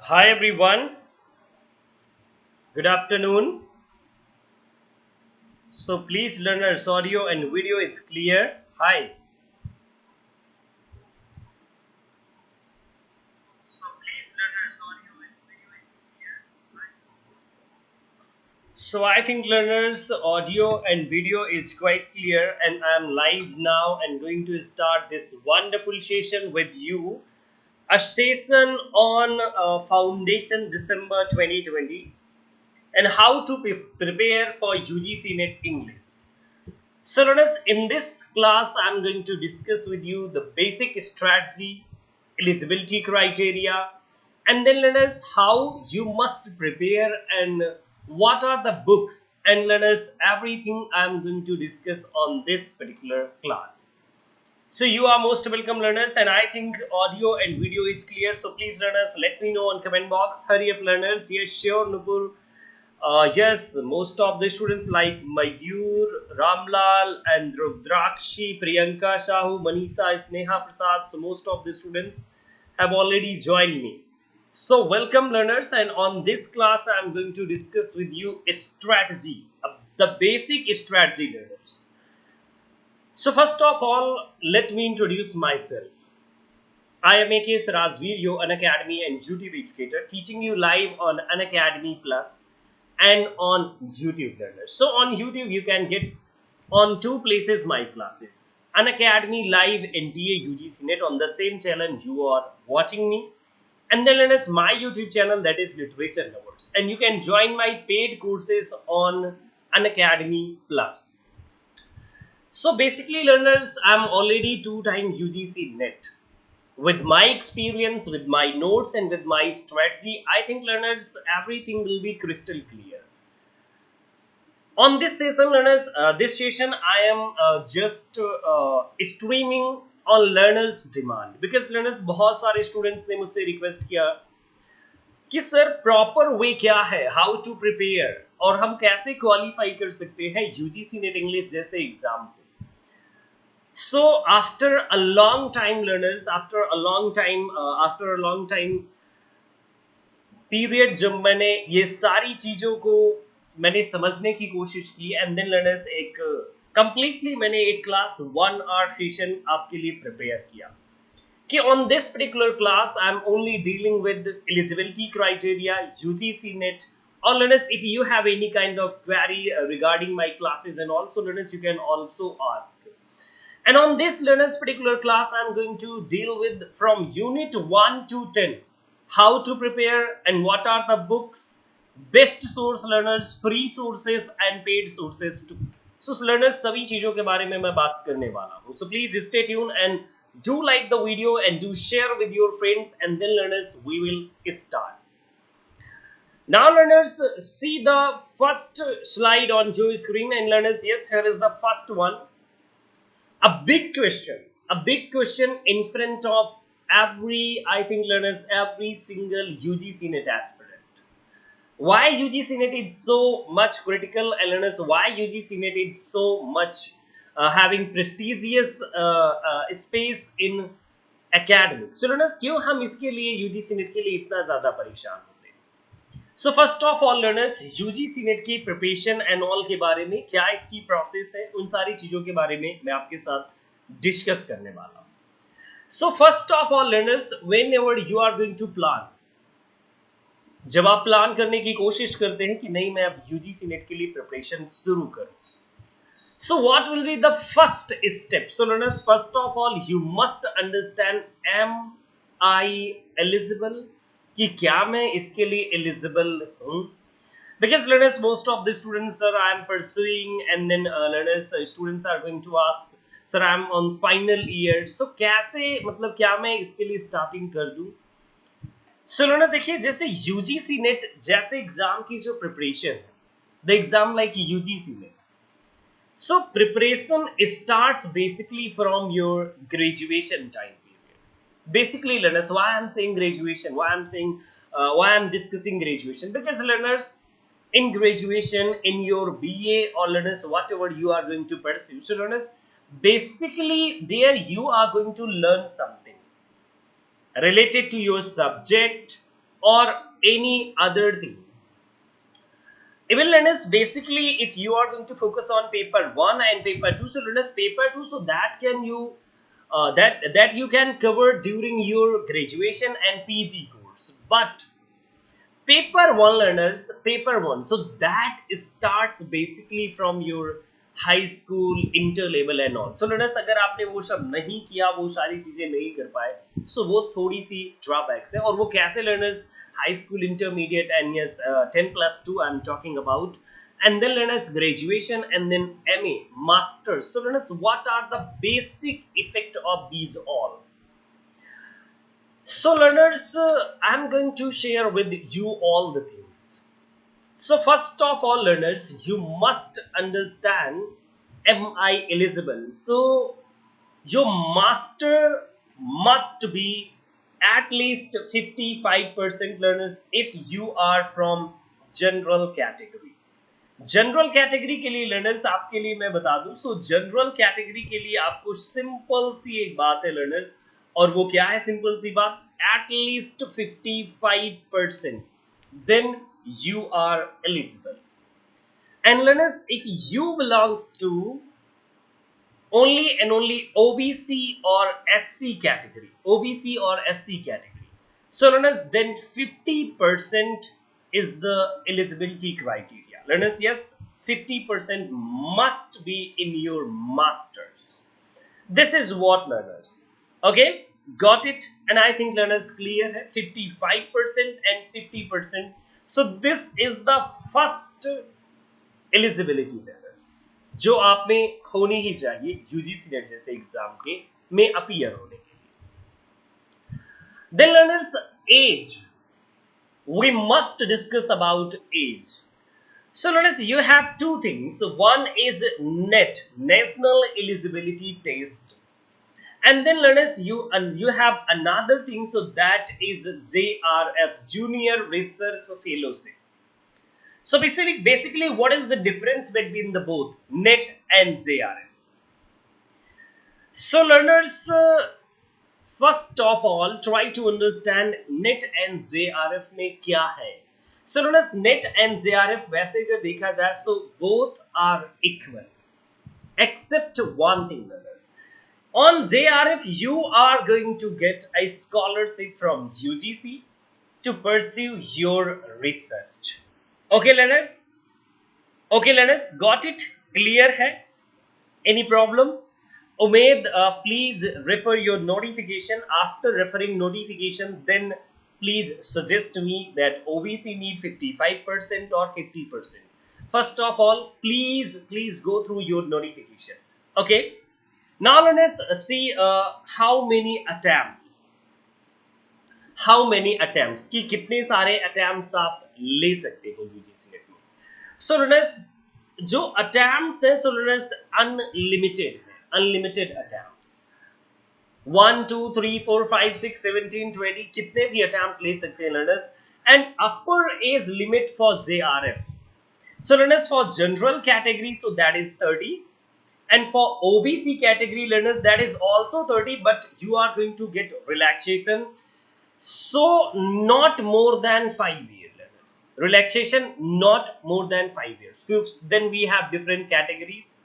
Hi everyone, good afternoon. So please learners, audio and video is clear. Hi. So I think learners, audio and video is quite clear and I'm live now and going to start this wonderful session with you. A session on Foundation December 2020 and how to prepare for UGC NET English. So learners, in this class, I'm going to discuss with you the basic strategy, eligibility criteria, and then learners how you must prepare and what are the books and learners everything I'm going to discuss on this particular class. So you are most welcome learners and I think audio and video is clear. So please learners let me know on comment box. Hurry up learners. Yes, sure Nupur. Yes, most of the students like Mayur, Ramlal and Rudrakshi, Priyanka Shahu, Manisha, Sneha Prasad. So most of the students have already joined me. So welcome learners and on this class I am going to discuss with you a strategy, the basic strategy learners. So first of all, let me introduce myself. I am AKS Rajveer, your Unacademy and YouTube educator, teaching you live on Unacademy Plus and on YouTube learners. So on YouTube you can get on two places my classes. Unacademy live NTA UGC net on the same channel you are watching me. And then learners my YouTube channel that is Literature Lovers. And you can join my paid courses on Unacademy Plus. So basically learners, I'm already 2 times UGC net. With my experience, with my notes and with my strategy, I think learners everything will be crystal clear. On this session learners, this session I am just streaming on learners demand because learners बहुत सारे students ने मुझसे request किया कि sir proper way क्या है, how to prepare और हम कैसे qualify कर सकते हैं UGC NET English जैसे एग्जाम को. So after a long time learners, after a long time period जब मैंने ये सारी चीजों को मैंने समझने की कोशिश की एंड देन लर्नर्स एक कंप्लीटली मैंने एक क्लास 1 आवर सेशन आपके लिए प्रिपेयर किया कि on this particular class I am only dealing with eligibility criteria UGC NET or learners if you have any kind of query regarding my classes and also learners you can also ask. And on this learners particular class, I am going to deal with from unit 1 to 10, how to prepare and what are the books, best source learners, free sources and paid sources too. So learners सभी चीजों के बारे में मैं बात करने वाला हूँ. So please stay tuned and do like the video and do share with your friends and then learners we will start. Now learners see the first slide on your screen and learners yes here is the first one. A big question in front of every, I think learners, every single UGC NET aspirant. Why UGC NET is so much critical and learners, why UGC NET is so much having prestigious space in academics. So learners, क्यों हम इसके लिए UGC NET के लिए इतना ज़्यादा परेशान होते हैं? So first of all learners, UGC NET की प्रिपरेशन एंड ऑल के बारे में क्या इसकी प्रोसेस है उन सारी चीजों के बारे में मैं आपके साथ डिस्कस करने वाला हूँ. So first of all learners, whenever you are going to plan, जब आप प्लान करने की कोशिश करते हैं कि नहीं मैं अब UGC NET के लिए प्रिपरेशन शुरू करूँ, so what will be the first step? So learners, first of all you must understand, am I eligible? कि क्या मैं इसके लिए एलिजिबल हूँ? Because learners, most of the students sir I am pursuing and then learners students are going to ask sir I am on final year, so कैसे मतलब क्या मैं इसके लिए स्टार्टिंग कर दूँ? So learner देखिए जैसे UGC NET जैसे एग्जाम की जो प्रिपरेशन है, the exam like UGC NET, so preparation starts basically from your graduation time. Basically learners, why I'm saying graduation, why I'm discussing graduation, because learners in graduation in your BA or learners whatever you are going to pursue, so learners basically there you are going to learn something related to your subject or any other thing. Even learners, basically if you are going to focus on paper 1 and paper 2, so learners paper 2, so that can you that you can cover during your graduation and PG course. But paper 1 learners, paper 1, so that starts basically from your high school inter level and all. So learners, अगर आपने वो सब नहीं किया, वो सारी चीजें नहीं कर पाए, सो वो थोड़ी सी ड्रॉबैक्स है. और वो कैसे learners? High school, intermediate and yes 10+2 I am talking about, and then learners graduation and then MA, masters. So learners, what are the basic effect of these all? So learners, I'm going to share with you all the things. So first of all learners, you must understand MI eligible. So your master must be at least 55% learners if you are from general category. General category के लिए learners, आपके लिए मैं बता दूं, सो general category के लिए आपको सिंपल सी एक बात है लर्नर्स, और वो क्या है सिंपल सी बात? At least 55%, then you are eligible. And learners, if you belongs to only and only OBC और SC कैटेगरी, OBC और SC category, so learners then 50% is the eligibility criteria. Learners, yes, 50% must be in your masters. This is what learners. Okay, got it? And I think learners clear है 55% and 50%. So this is the first eligibility learners जो आप में होनी ही चाहिए UGC net जैसे exam के में appear होने के लिए. Then learners, age. We must discuss about age. So learners, you have two things. One is NET, National Eligibility Test, and then learners, you have another thing, so that is JRF, Junior Research Fellowship. So basically what is the difference between the both NET and JRF? So learners, first of all, try to understand NET and JRF में क्या है. So learners, NET and JRF वैसे अगर देखा जाए, so both are equal, except one thing learners. On JRF, you are going to get a scholarship from UGC to pursue your research. Okay learners? Okay learners, got it? Clear है? Any problem? Umaid, please refer your notification. After referring notification, then please suggest me that OBC need 55% or 50%. First of all, please go through your notification. Okay. Now learners, see how many attempts. How many attempts? कि कितने सारे attempts आप ले सकते हो UGC net में. So learners, जो attempts है, so learners unlimited है. Unlimited attempts, 1 2 3 4 5 6 17 20, कितने भी अटैम्प्ट ले सकते हैं learners. And upper age limit for JRF, so learners for general category, so that is 30, and for OBC category learners, that is also 30, but you are going to get relaxation, so not more than 5 years learners. Relaxation not more than 5 years. Then we have different categories.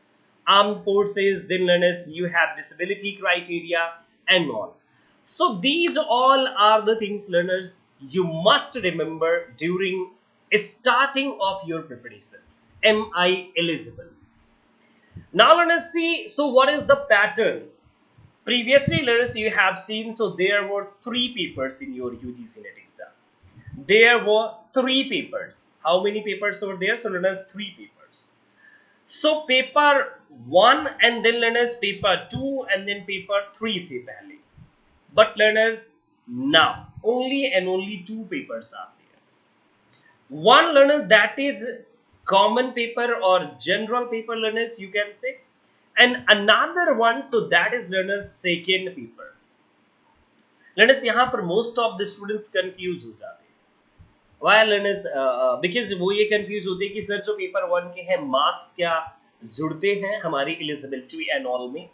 Armed forces, then learners, you have disability criteria and all. So these all are the things learners you must remember during starting of your preparation. MI eligible. Now learners, see, so what is the pattern? Previously learners, you have seen, so there were 3 papers in your UGC net exam. There were 3 papers. How many papers were there? So learners, 3 papers. So paper 1 and then learners paper 2 and then paper 3 थे पहले. But learners, now only and only 2 papers are there. One learner, that is common paper or general paper learners you can say, and another one, so that is learners second paper. Learners, यहाँ पर most of the students confuse हो जाते हैं. Why learners? Because वो ये confuse होते हैं कि सर जो पेपर 1 के हैं मार्क्स क्या जुड़ते हैं हमारी एलिजिबिलिटी एंड ऑल में.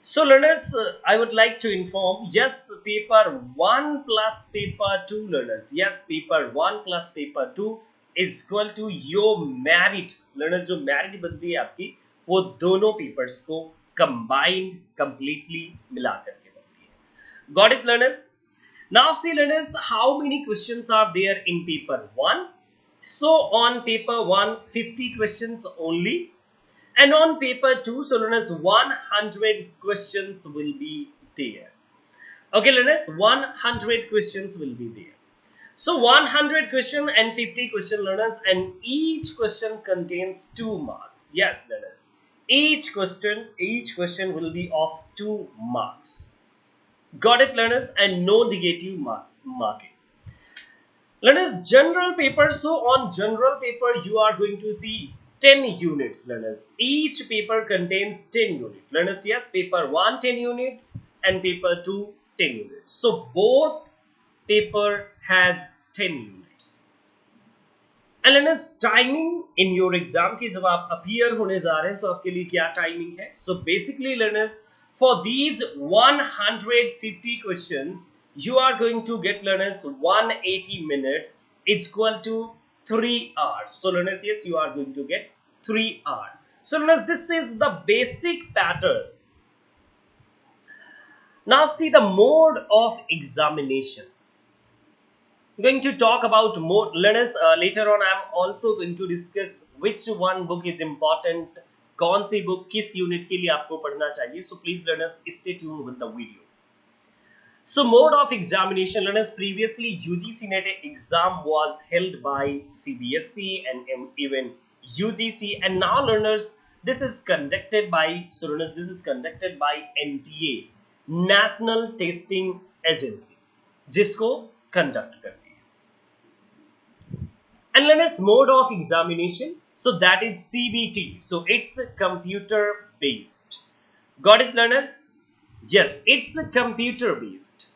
So learners, I would like to inform, yes, paper 1 plus paper 2 learners. Yes, paper 1 plus paper 2 is equal to your merit. Learners, जो merit बनती है आपकी, वो दोनों papers को combined completely मिला करके बनती है. Got it, learners? Now see, learners, how many questions are there in paper 1? So on paper 1, 50 questions only. And on paper 2, so learners, 100 questions will be there. Okay, learners, 100 questions will be there. So 100 question and 50 question, learners, and each question contains 2 marks. Yes, learners, each question will be of 2 marks. Got it, learners? And no negative marking. Learners, general paper. So on general paper, you are going to see 10 units, learners. Each paper contains 10 units. Learners, yes, paper 1 10 units and paper 2 10 units. So both paper has 10 units. And learners, timing in your exam की जब आप appear होने जा रहे हैं, so आपके लिए क्या timing है? So basically, learners, for these 150 questions, you are going to get, learners, 180 minutes. It's equal to 3 hours. So learners, yes, you are going to get 3 hours. So learners, this is the basic pattern. Now see the mode of examination. I'm going to talk about more, learners. Later on, I'm also going to discuss which one book is important, कौन सी book किस unit के लिए आपको पढ़ना चाहिए. So please, learners, stay tuned with the video. So mode of examination, learners, previously UGC NET exam was held by CBSE and even UGC, and now, learners, this is conducted by, so learners, this is conducted by NTA, National Testing Agency, जिसको conduct करती है. And learners, mode of examination, so that is CBT, so it's computer based. Got it, learners? Yes, it's computer based.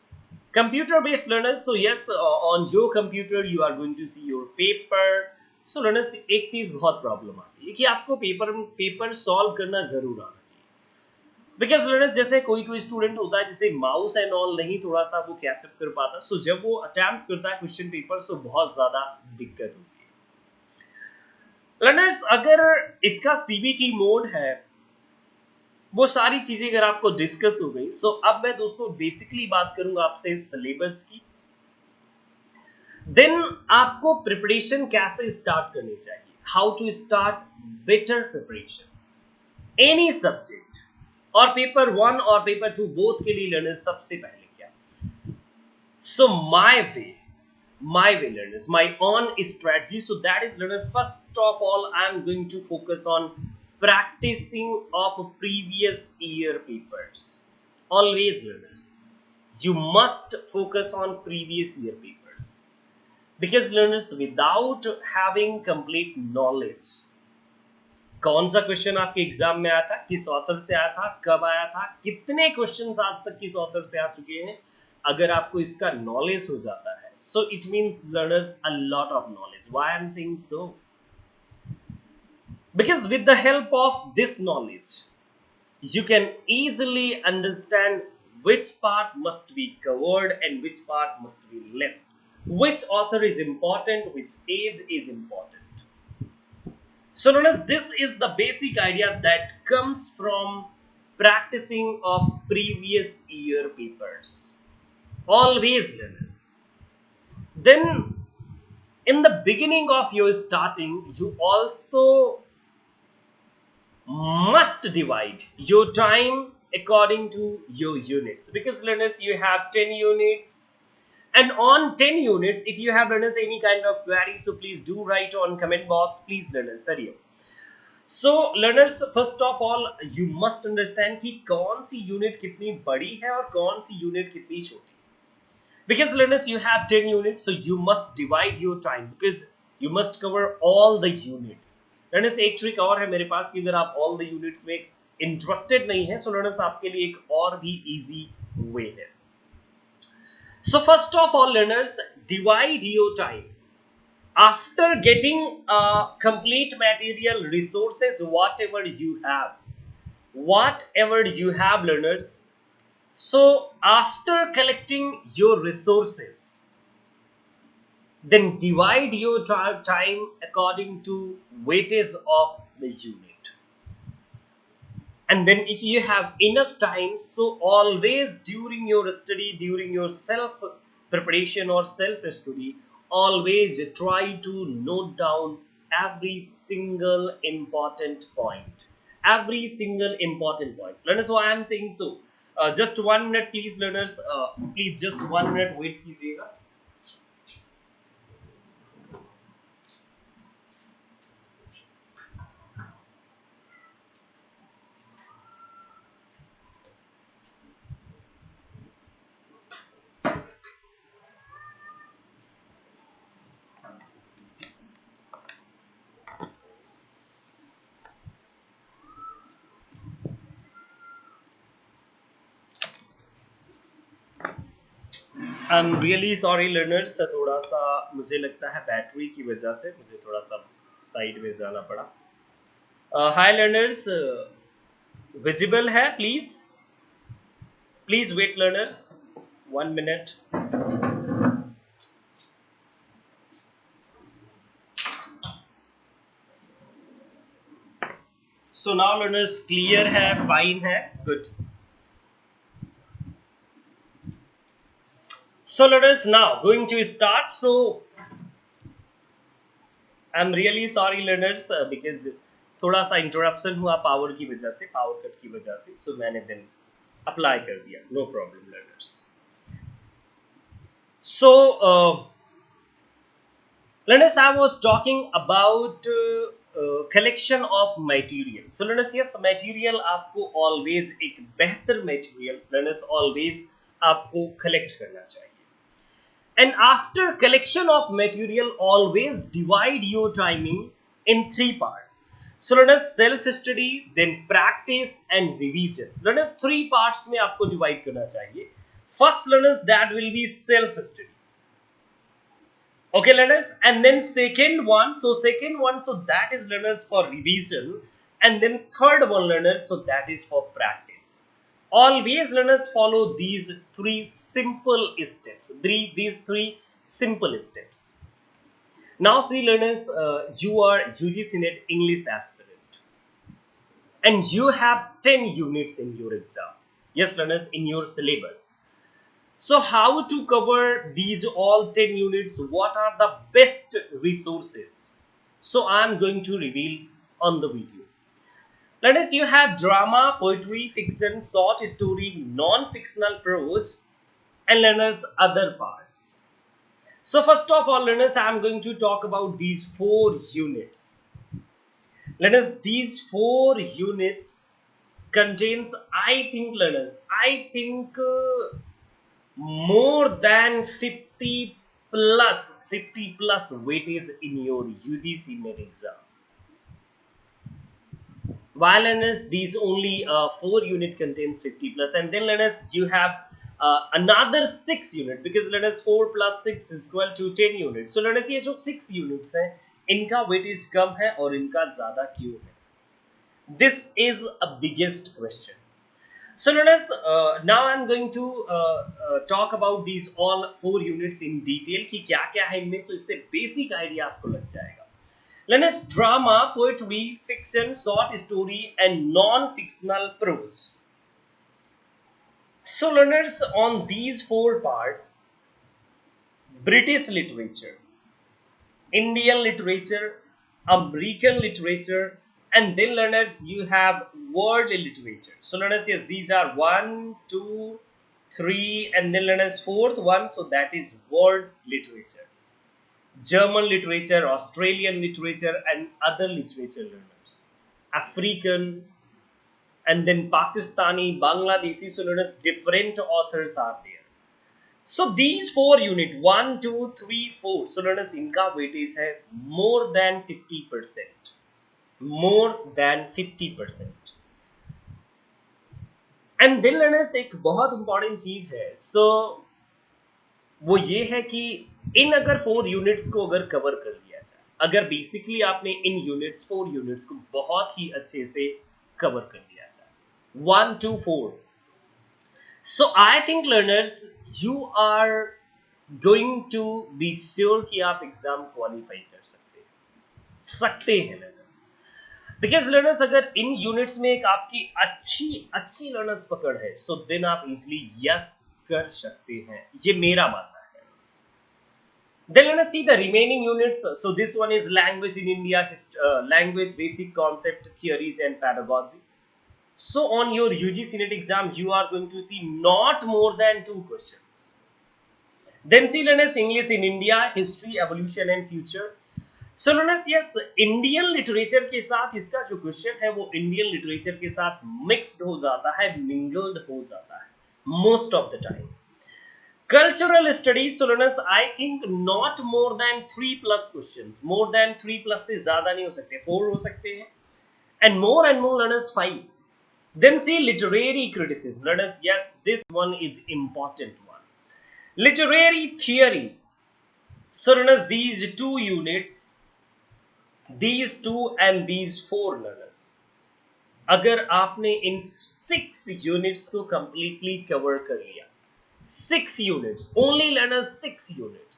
Computer based, learners. So yes, on your computer you are going to see your paper. So learners, एक चीज बहुत problem आती है कि आपको paper solve करना जरूर आना चाहिए. बिकॉज learners, जैसे कोई स्टूडेंट होता है जिसे माउस एंड ऑल नहीं थोड़ा सा वो कैचअप कर पाता, सो जब वो अटेम्प्ट करता है क्वेश्चन पेपर, सो बहुत ज्यादा दिक्कत होती है. लर्नर्स, अगर इसका सीबीटी मोड है, वो सारी चीजें अगर आपको डिस्कस हो गई, सो अब मैं दोस्तों बेसिकली बात करूंगा आपसे सिलेबस की. देन आपको प्रिपरेशन कैसे स्टार्ट करनी चाहिए, how to start better preparation any subject, और पेपर 1 और पेपर 2 बोथ के लिए, लर्नर्स, सबसे पहले क्या. So my way learners, my own strategy. So that is, learners, first of all, I am going to focus on practicing of previous year papers. Always, learners, you must focus on previous year papers, because, learners, without having complete knowledge, कौन सा question आपके exam में आया था, किस author से आया था, कब आया था, कितने क्वेश्चंस आज तक किस ऑथर से आ चुके हैं, अगर आपको इसका नॉलेज हो जाता है, so it means, learners, a lot of knowledge. Why I'm saying so? Because with the help of this knowledge, you can easily understand which part must be covered and which part must be left, which author is important, which age is important. So, learners, this is the basic idea that comes from practicing of previous year papers. Always, learners. Then in the beginning of your starting, you also must divide your time according to your units, because, learners, you have 10 units, and on 10 units, if you have, learners, any kind of query, so please do write on comment box, please, learners. Sorry. So, learners, first of all, you must understand कि कौन सी unit कितनी बड़ी है और कौन सी unit कितनी छोटी. Because, learners, you have 10 units, so you must divide your time, because you must cover all the units. Learners, एक ट्रिक और है मेरे पास कि अगर आप all the units में इंटरेस्टेड नहीं है, so learners, आपके लिए एक और भी easy way है. So first of all, learners, divide your time. After getting complete material, resources, whatever you have, whatever you have, learners. So after collecting your resources, then divide your time according to weightage of the unit. And then if you have enough time, so always during your study, during your self preparation or self study, always try to note down every single important point. Every single important point. Learners, why I am saying so? Just 1 minute, please, learners. Please, just 1 minute wait कीजिएगा. I am really sorry learners, थोड़ा सा मुझे लगता है battery की वजह से मुझे थोड़ा सा साइड में जाना पड़ा. हाय लर्नर्स, विजिबल है? Please please wait learners, 1 minute. So now learners clear है, फाइन है, good. So learners, now going to start. So I'm really sorry learners, because थोड़ा सा इंटरप्शन हुआ पावर की वजह से, पावर कट की वजह से. सो मैंने देन अप्लाई कर दिया, no problem learners. So learners, I was talking about collection of material. So learners, yes, material आपको always एक बेहतर material learners always आपको collect करना चाहिए. And after collection of material, always divide your timing in 3 parts. So learners, self study, then practice and revision. Learners, 3 parts में आपको divide करना चाहिए. First learners, that will be self study. Okay learners, and then second one, so that is learners for revision, and then third one learners, so that is for practice. Always learners follow these 3 simple steps. These 3 simple steps. Now see learners, you are UGC NET English aspirant, and you have 10 units in your exam. Yes learners, in your syllabus. So how to cover these all 10 units? What are the best resources? So I am going to reveal on the video. Learners, you have drama, poetry, fiction, short story, non-fictional prose, and learners other parts. So first of all learners, I am going to talk about these 4 units. Learners, these 4 units contains, I think learners, more than 50 plus weightage in your UGC NET exam. While learners, these only 4 unit contains 50 plus, and then learners, you have another 6 unit, because learners 4 plus 6 is equal to 10 units. So learners, ये जो 6 units हैं, इनका weightage कम है और इनका ज़्यादा क्यों है? This is a biggest question. So learners, now I'm going to talk about these all 4 units in detail कि क्या क्या है इनमें, so इससे basic idea आपको लग जाएगा. Learners, drama, poetry, fiction, short story, and non-fictional prose. So learners, on these 4 parts, British literature, Indian literature, American literature, and then learners, you have world literature. So learners, yes, these are 1, 2, 3, and then learners 4th one, so that is world literature. German literature, Australian literature, and other literature learners. African, and then Pakistani, Bangladeshi, so learners, different authors are there. So these 4 unit, 1, 2, 3, 4, so learners, इनका weightage है more than 50%. More than 50%. And then learners, एक बहुत important चीज है, so वो ये है कि इन अगर 4 यूनिट्स को अगर कवर कर लिया जाए, अगर बेसिकली आपने इन यूनिट्स 4 यूनिट्स को बहुत ही अच्छे से कवर कर लिया जाए, 1 to 4. So I think learners, you are going to be sure कि आप एग्जाम क्वालिफाई कर सकते हैं learners. बिकॉज लर्नर्स अगर इन यूनिट्स में एक आपकी अच्छी लर्नर्स पकड़ है, सो देन आप इजिली यस कर सकते हैं, ये मेरा मानना है. Then let us see the remaining units. So this one is language in India, language basic concept, theories and pedagogy. So on your UGC NET exam, you are going to see not more than 2 questions. Then see learners English in India, history, evolution and future. So learners, yes, Indian literature के साथ इसका जो question है वो Indian literature के साथ mixed हो जाता है, mingled हो जाता है most of the time. Cultural studies, so learners, I think not more than 3 plus questions. More than 3 plus से ज़्यादा नहीं हो सकते, 4 हो सकते हैं. And more learners 5. Then see literary criticism. Learners, yes, this one is important one. Literary theory. So learners, these 2 units, these 2 and these 4 learners, अगर आपने इन 6 units को completely cover कर लिया, 6 units, only learners 6 units,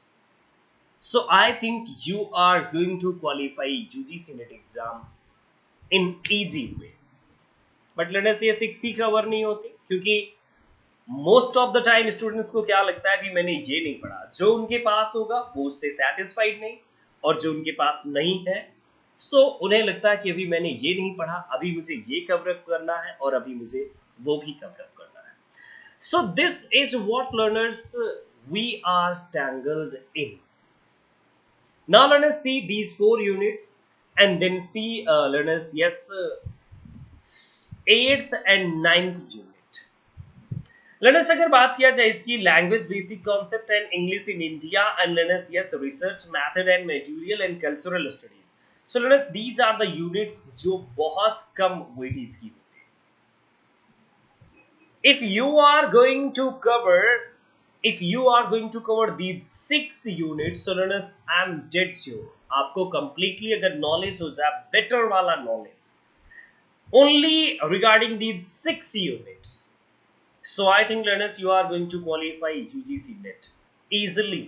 so I think you are going to qualify UGC NET exam in easy way. But learners ये 6 ही cover नहीं होते, क्योंकि most of the time students को क्या लगता है कि मैंने ये नहीं पढ़ा, जो उनके पास होगा वो उससे satisfied नहीं, और जो उनके पास नहीं है सो उन्हें लगता है कि अभी मैंने ये नहीं पढ़ा, अभी मुझे ये कवर अप करना है और अभी मुझे वो भी कवर अप करना है. So this is what learners we are tangled in. Now learners see these 4 units and then see learners yes 8th and 9th unit. Learners अगर बात किया जाए इसकी language basic concept and English in India and learners yes research method and material and cultural studies. So learners, these are the units जो बहुत कम weightage की होती है. If you are going to cover these 6 units, so learners, I am dead sure आपको completely अगर knowledge हो जाए, better वाला knowledge only regarding these 6 units, so I think learners you are going to qualify UGC NET easily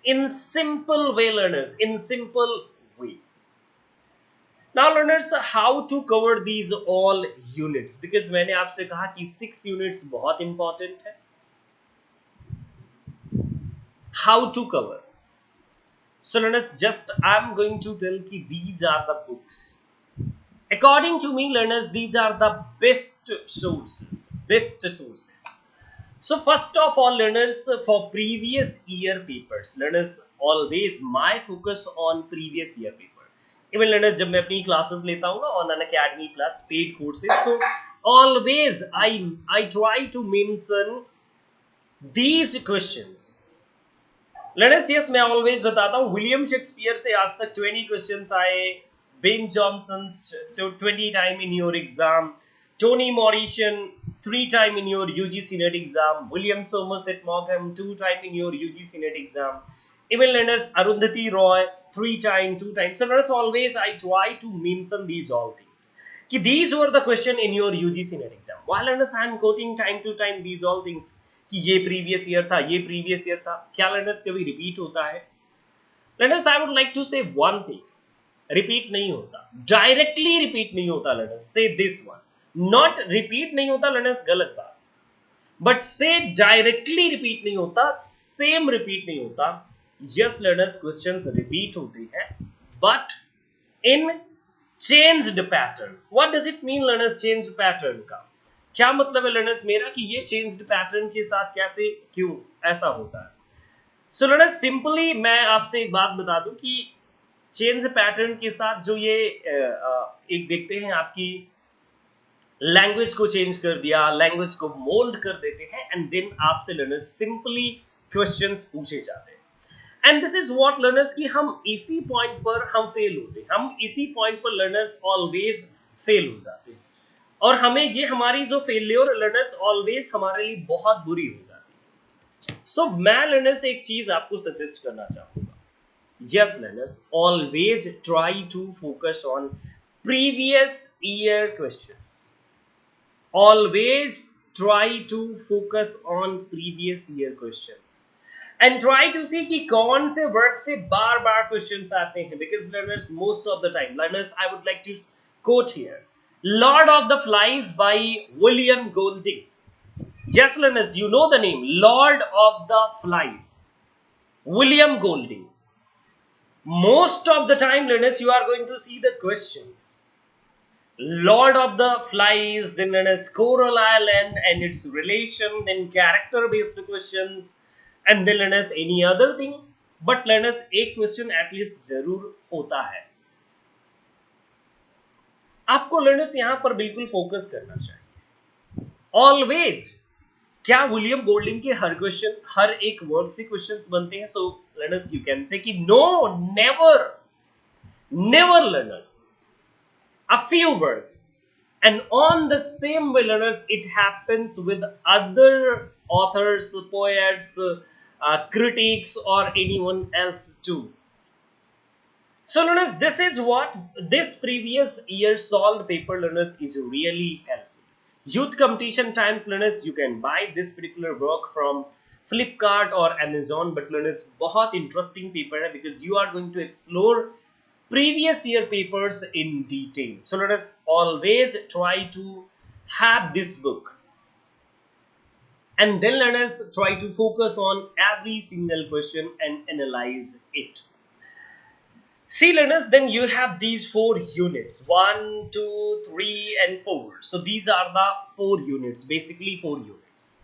in simple way. Learners, in simple way. Now learners, how to cover these all units, because मैंने आपसे कहा कि 6 units बहुत important है. How to cover? So learners, just I'm going to tell कि these are the books. According to me, learners, these are the best sources. So first of all, learners, for previous year papers, learners, always my focus on previous year papers. Even learners, जब मैं अपनी classes लेता हूँ ना on Unacademy plus paid courses, so always I try to mention these questions. Learners, yes, मैं always बताता हूँ William Shakespeare से आज तक 20 questions आए, Ben Jonson 20 time in your exam, Toni Morrison 3 time in your UGC NET exam, William Somerset Maugham 2 time in your UGC NET exam, even learners Arundhati Roy 3 time, 2 times. So learners, always I try to mention these all things. कि these were the question in your UGC NET exam. Why learners I am quoting time to time these all things कि ये previous year था, ये previous year था. क्या learners कभी repeat होता है? Learners, I would like to say one thing. Repeat नहीं होता. Directly repeat नहीं होता learners. Say this one. Not repeat नहीं होता learners, गलत बात. But say directly repeat नहीं होता, same repeat नहीं होता. Yes learners, questions repeat होते हैं, but in changed pattern. What does it mean learners, changed pattern का क्या मतलब है learners मेरा कि ये changed pattern के साथ कैसे क्यों ऐसा होता है? So learners, simply मैं आपसे एक बात बता दूं कि changed pattern के साथ जो ये एक देखते हैं आपकी लैंग्वेज को चेंज कर दिया, लैंग्वेज को मोल्ड कर देते हैं एंड देन आपसे लर्नर्स सिंपली क्वेश्चंस पूछे जाते हैं. And this is what learners कि हम इसी पॉइंट पर हम फेल होते हैं, हम इसी पॉइंट पर लर्नर्स ऑलवेज फेल हो जाते हैं और हमें ये हमारी जो फेलियर लर्नर्स ऑलवेज हमारे लिए बहुत बुरी हो जाती है. सो मैं लर्नर्स एक चीज आपको सजेस्ट करना चाहूंगा. Yes learners, always try to focus on previous year questions. always try to focus on previous year questions and try to see कि कौन से वर्ड से बार बार क्वेश्चंस आते हैं, because learners, most of the time, learners, I would like to quote here Lord of the Flies by William Golding. Yes learners, you know the name Lord of the Flies, William Golding. Most of the time learners, you are going to see the questions Lord of the Flies, then learners Coral Island and its relation, then character based questions, and then learners any other thing. But learners एक question at least जरूर होता है. आपको learners यहाँ पर बिल्कुल focus करना चाहिए. Always. क्या विलियम गोल्डिंग के हर क्वेश्चन, हर एक वर्ड से क्वेश्चंस बनते हैं? So learners, you can say कि no, never learners. A few words, and on the same way learners, it happens with other authors, poets, critics, or anyone else too. So learners, this is what this previous year solved paper learners is really helpful. Youth competition times learners, you can buy this particular work from Flipkart or Amazon, but learners बहुत interesting paper है, because you are going to explore previous year papers in detail. So let us always try to have this book, and then let us try to focus on every single question and analyze it. See learners, then you have these 4 units, 1, 2, 3 and 4. So these are the 4 units, basically 4 units.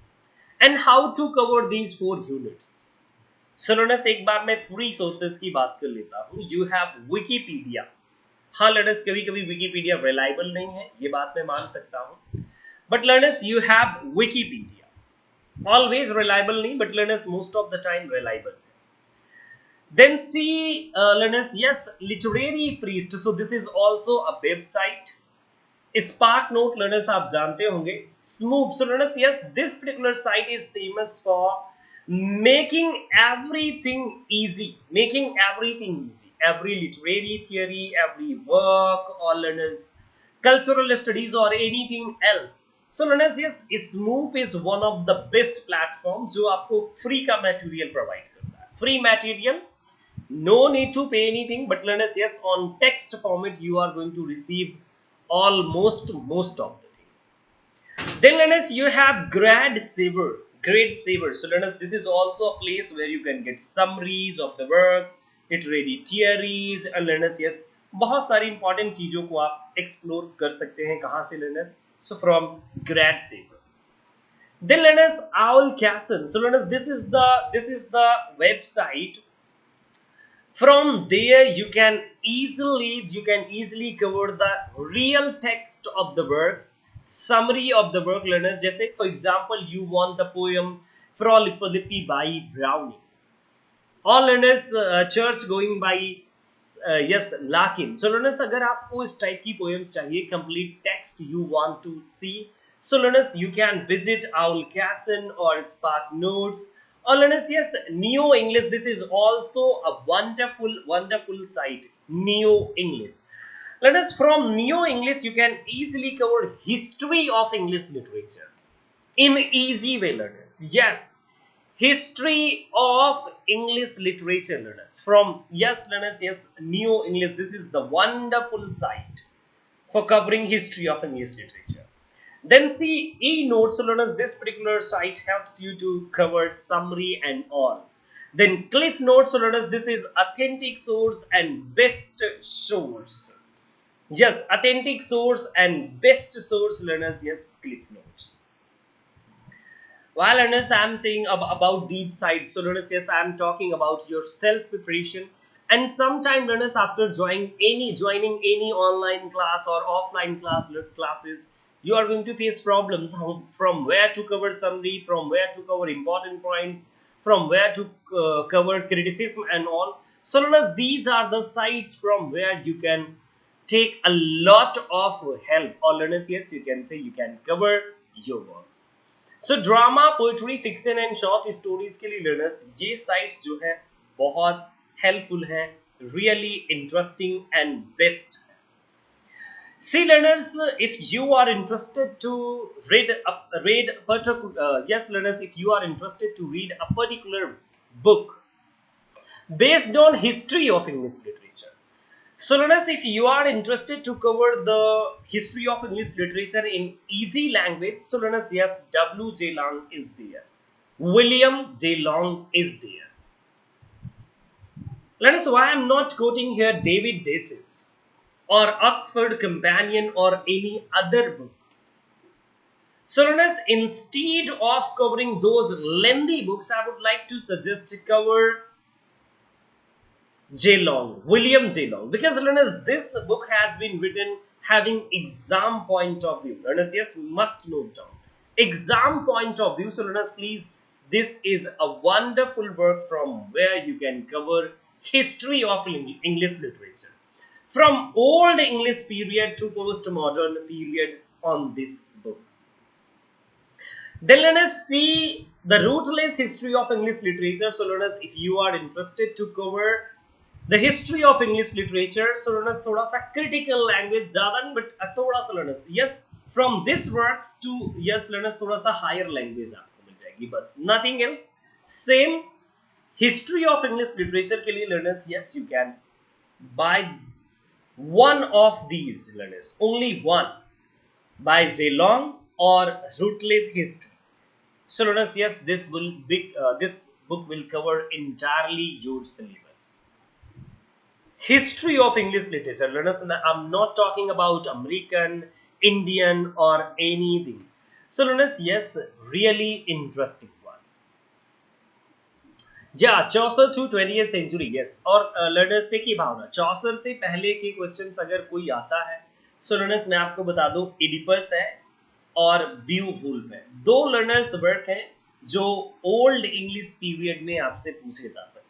And how to cover these 4 units? So learners, एक बार मैं free sources की बात कर लेता हूँ. You have Wikipedia. हाँ learners, कभी कभी Wikipedia reliable नहीं है, ये बात मैं मान सकता हूँ. But learners, you have Wikipedia. Always reliable नहीं, but learners most of the time reliable. Then see learners, yes, Literary Priest. So this is also a website. Spark Note learners आप जानते होंगे. Smoop. So learners, yes, this particular site is famous for making everything easy, every literary theory, every work, or learners cultural studies or anything else. So learners, yes, Smoop is one of the best platform जो आपको free का material provide करता है. Free material, no need to pay anything, but learners, yes, on text format you are going to receive almost most of the thing. Then learners, you have Grade Saver. So learners, this is also a place where you can get summaries of the work, literary theories, and learners, yes, बहुत सारी important चीजों को आप explore कर सकते हैं. कहाँ से learners? So from Grade Saver. Then learners, Owl Castle. So learners, this is the website. From there you can easily cover the real text of the work, summary of the work learners. जैसे for example you want the poem Frolippity by Browning, all learners church going by yes Larkin. So learners, अगर आपको इस type की poems चाहिए, complete text you want to see, so learners you can visit Owl Castle or Spark Notes. Or learners, yes, Neo English. This is also a wonderful site, Neo English. Learners, from Neo English you can easily cover history of English literature in easy way learners. Yes, history of English literature learners from, yes learners, yes, Neo English. This is the wonderful site for covering history of English literature. Then see eNotes. So learners, this particular site helps you to cover summary and all. Then Cliff Notes. So learners, this is authentic source and best source. Yes, authentic source and best source learners. Yes, Cliff Notes. While learners, I am saying about these sites. So learners, yes, I am talking about your self preparation. And sometime learners, after joining any online class or offline classes, you are going to face problems from where to cover summary, from where to cover important points, from where to cover criticism and all. So learners, these are the sites from where you can take a lot of help, or learners, yes, you can say you can cover your works. So drama, poetry, fiction and short stories के लिए learners, ये sites जो है बहुत helpful है, really interesting and best. See, learners, if you are interested to yes, learners, if you are interested to read a particular book based on history of English literature. So, learners, if you are interested to cover the history of English literature in easy language, so learners, yes, W.J. Long is there. William J. Long is there. Learners, why I'm not quoting here David Daces or Oxford Companion or any other book. So, learners, instead of covering those lengthy books, I would like to suggest to cover J. Long, William J. Long, because learners, this book has been written having exam point of view. Learners, yes, must note down exam point of view. So, learners, please, this is a wonderful work from where you can cover history of English literature from old English period to postmodern period on this book. Then let us see the rootless history of English literature. So, learners, if you are interested to cover the history of English literature, so learners, थोड़ा सा critical language ज़्यादा नहीं, but थोड़ा सा learners, yes, from this works to yes, learners, थोड़ा सा higher language आपको मिल जाएगी, बस nothing else. Same history of English literature के लिए learners, yes, you can buy one of these learners, only one, by Zilong or Rootless History. So learners, yes, this book will cover entirely your syllabus. History of English literature, learners, and I'm not talking about American, Indian or anything. So learners, yes, really interesting one. Yeah, Chaucer to 20th century, yes. और learners देखिए भावना, Chaucer से पहले के questions अगर कोई आता है, so learners मैं आपको बता दूं, Oedipus है और Beowulf है, दो learners वर्क हैं जो ओल्ड इंग्लिश पीरियड में आपसे पूछे जा सकते हैं.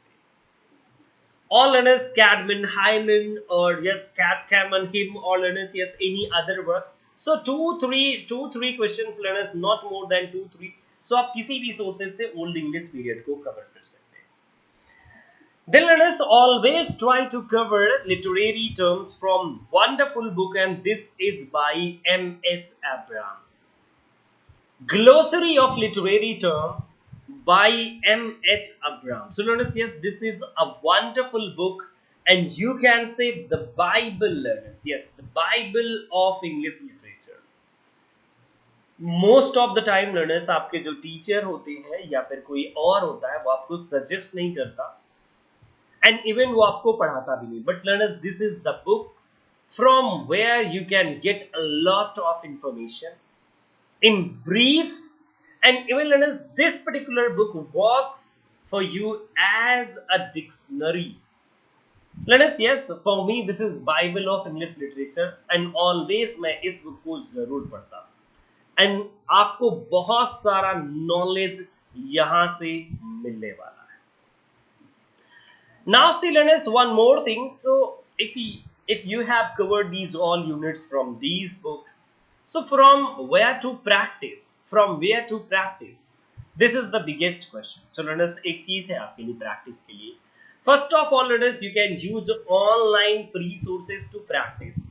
All learners, Cadman, Hyman, or yes, Cameron, him, or learners, yes, any other work. So 2-3 questions learners, not more than 2-3. So आप किसी भी sources से old English period को cover कर सकते हैं. Then learners, always try to cover literary terms from wonderful book, and this is by M.H. Abrams. Glossary of Literary Term by M.H. Abrams. So learners, yes, this is a wonderful book, and you can say the Bible, learners. Yes, the Bible of English literature. Most of the time learners, आपके जो teacher होते हैं या फिर कोई और होता है, वो आपको सजेस्ट नहीं करता, and even वो आपको पढ़ाता भी नहीं. But learners, this is the book from where you can get a lot of information in brief, and even learners, this particular book works for you as a dictionary. Learners, yes, for me this is Bible of English literature, and always मैं इस book को जरूर पढ़ता हूँ, and आपको बहुत सारा knowledge यहाँ से मिलने वाला है. Now see learners, one more thing. So if you have covered these all units from these books, so from where to practice? From where to practice? This is the biggest question. So learners, एक चीज है आपके लिए practice के लिए. First of all learners, you can use online free sources to practice.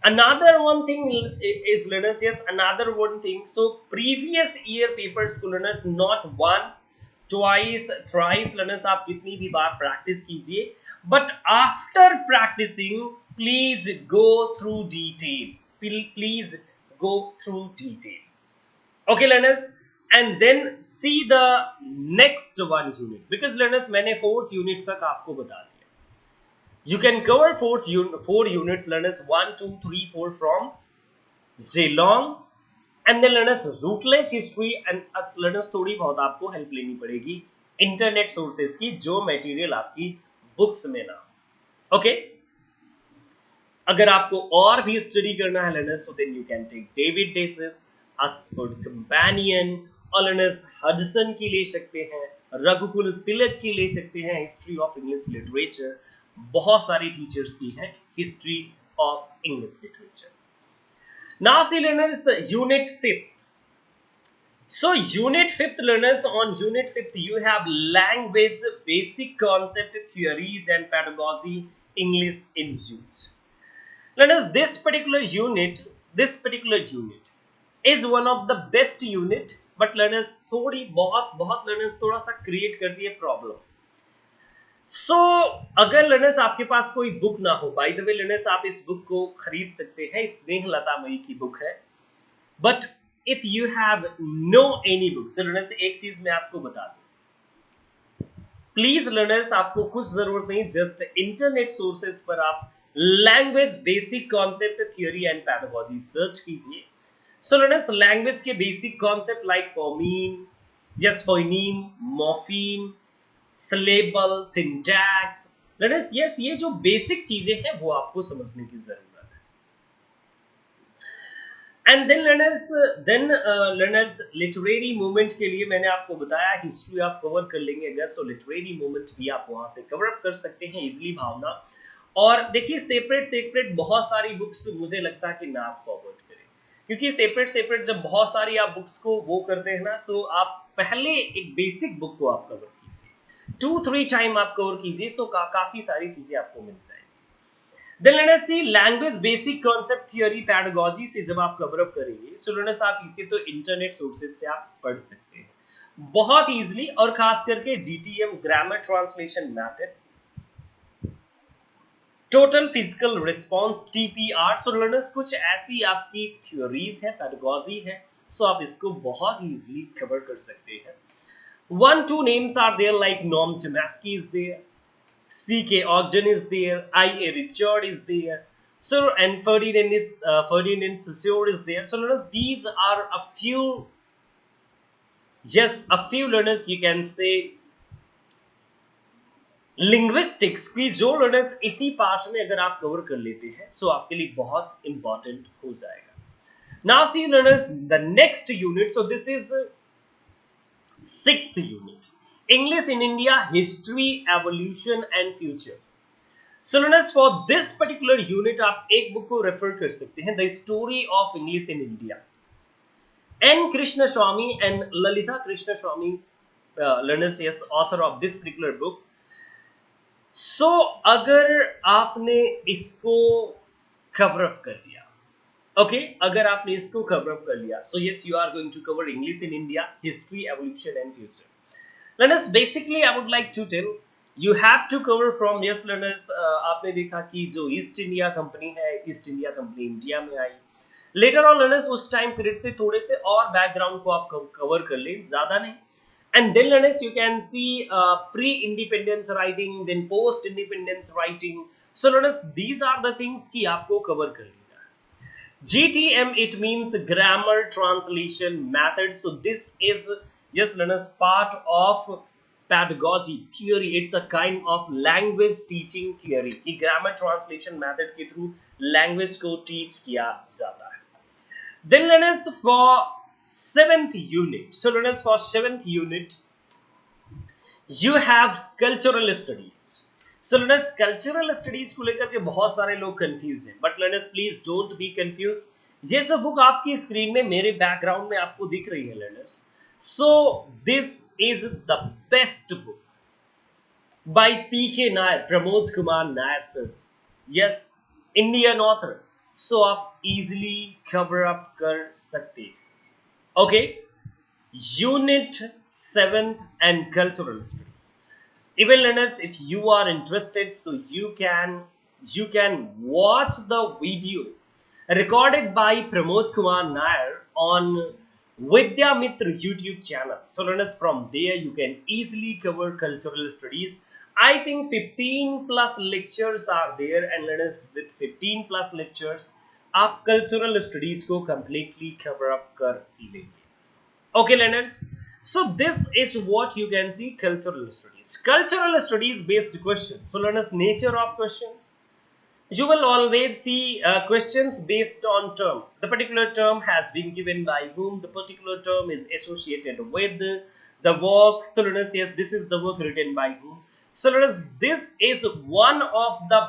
Another one thing is learners, yes, another one thing. So previous year papers को learners, not once, twice, thrice learners, आप कितनी भी बार practice कीजिए, but after practicing, please go through detail. Please go through detail. Okay learners, and then see the next one unit, because learners मैंने 4th unit तक आपको बता दिया. You can cover 4 unit learners 1, 2, 3, 4 from Zilong, and then learners rootless history, and learners थोड़ी बहुत आपको help लेनी पड़ेगी इंटरनेट सोर्सेज की, जो मटेरियल आपकी बुक्स में ना. ओके, अगर आपको और भी स्टडी करना है learners, so then you can take David Daces, Oxford Companion, और learners हडसन की ले सकते हैं, रघुकुल तिलक की ले सकते हैं, हिस्ट्री ऑफ इंग्लिश लिटरेचर, बहुत सारी टीचर्स की है history of English literature. Now see learners, unit 5th. So unit 5th learners, on unit 5th you have language, basic concept, theories and pedagogy, English in use. Learners, this particular unit is one of the best unit, but learners थोड़ी बहुत learners थोड़ा सा create कर दिए problem. So अगर learners आपके पास कोई book ना हो, by the way learners आप इस बुक को खरीद सकते हैं, स्नेह लता मई की बुक है. But if you have no any book, so learners एक चीज मैं आपको बता दूं, प्लीज लर्नर्स आपको कुछ जरूरत नहीं, जस्ट इंटरनेट सोर्सेज पर आप language basic concept theory and pedagogy search कीजिए. सो लर्नर्स लैंग्वेज के basic concept like phoneme, yes phoneme, morpheme, syllable, syntax, learners yes ये जो बेसिक चीजें हैं वो आपको समझने की जरूरत है. And then learners literary movement के लिए मैंने आपको बताया हिस्ट्री आप कवर कर लेंगे अगर, सो लिटरेरी मूवमेंट भी आप वहां से कवर अप कर सकते हैं इजिली भावना. और देखिए सेपरेट बहुत सारी बुक्स मुझे लगता है कि ना आप फॉरवर्ड करें, क्योंकि सेपरेट जब बहुत सारी आप बुक्स को वो करते हैं ना, सो आप पहले एक बेसिक बुक को आप कवर कीजिए, 2-3 टाइम आप कवर कीजिए, सो काफी सारी चीजें आपको मिल जाएगी. Then let us see language basic concept theory pedagogy से जब आप कवर अप करेंगे, सो लेट्स आप इसे तो इंटरनेट सोर्सेज से आप पढ़ सकते हैं बहुत इजीली, और खास करके GTM grammar translation method, total physical response TPR, so let's कुछ ऐसी आपकी थ्योरीज है, पेडागोजी है, सो आप इसको बहुत इजीली कवर कर सकते हैं. 1-2 names are there like Norm Chomsky is there, C.K. Ogden is there, I.A. Richard is there, so and Ferdinand Saussure is there. So learners, these are a few learners you can say linguistics की जो learners इसी part में अगर आप cover कर लेते हैं, सो आपके लिए बहुत इंपॉर्टेंट हो जाएगा. Now see learners the next unit, so this is 6th unit, English in India, History, Evolution and Future. So learners, for this particular unit आप एक बुक को रेफर कर सकते हैं, The Story of English in India, N. Krishnaswamy and Lalitha Krishnaswamy, learners, yes, author of this particular book. So अगर आपने इसको cover up कर लिया, okay, अगर आपने इसको कवर अप कर लिया, so yes, you are going to cover English in India, History, Evolution and Future. Learners, basically I would like to tell you have to cover from, yes learners, आपने देखा कि जो east India company है, east India company India में आई, later on learners उस time period से थोड़े से और बैकग्राउंड को आप कवर कर लें, ज्यादा नहीं. And then learners you can see pre independence writing, then post independence writing, so learners these are the things कि आपको कवर कर लेना है. GTM it means grammar translation method, so this is, yes learners, part of pedagogy theory, it's a kind of language teaching theory कि grammar translation method के through language को teach किया जाता है. Then learners for 7th unit, so learners for 7th unit you have cultural studies. So learners cultural studies को लेकर के बहुत सारे लोग confused हैं, but learners please don't be confused. ये जो बुक आपकी स्क्रीन में मेरे बैकग्राउंड में आपको दिख रही है learners, so this is the best book by P.K. Nair, Pramod Kumar Nair sir, yes, Indian author, so आप easily cover up कर सकते हैं. Okay, unit 7th and cultural study. Even learners, if you are interested, so you can watch the video recorded by Pramod Kumar Nair on Vidya Mitra YouTube channel. So learners, from there you can easily cover cultural studies. I think 15 plus lectures are there, and learners with 15 plus lectures आप cultural studies को completely cover up कर लेंगे. Okay learners, so this is what you can see cultural studies. Cultural studies based questions. So learners, nature of questions. You will always see questions based on term. The particular term has been given by whom, the particular term is associated with the work. So learners, yes, this is the work written by whom. So learners, this is one of the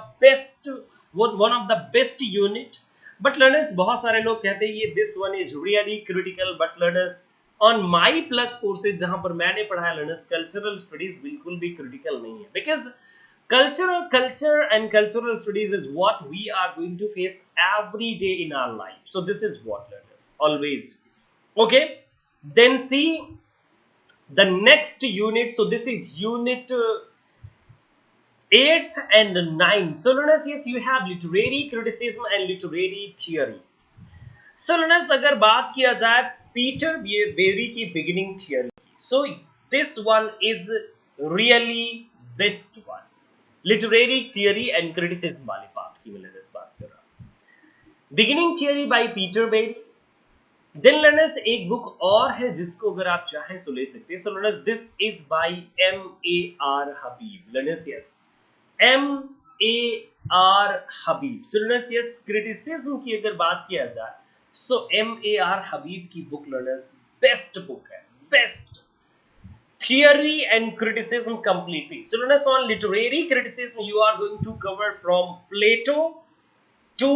best unit. But learners, बहुत सारे लोग कहते हैं ये this one is really critical. But learners, on my plus courses जहाँ पर मैंने पढ़ाया learners, cultural studies बिल्कुल भी critical नहीं है, because Culture and cultural studies is what we are going to face every day in our life. So this is what learners always. Okay, then see the next unit. So this is unit 8th and 9th. So learners, yes, you have literary criticism and literary theory. So learners, अगर बात किया जाए Peter Barry की beginning theory, so this one is really best one. Literary theory and criticism वाले part की मैं latest बात कर रहा हूं. Beginning theory by Peter Barry. Then learners एक बुक और है जिसको अगर आप चाहें तो ले सकते हैं. सो learners this is bye M.A.R. Habib. Learners yes, M.A.R. Habib. So learners yes, criticism की अगर बात किया जाए सो M.A.R. हबीब की बुक लर्नर्स बेस्ट बुक है, best theory and criticism completely. So learners, on literary criticism you are going to cover from Plato to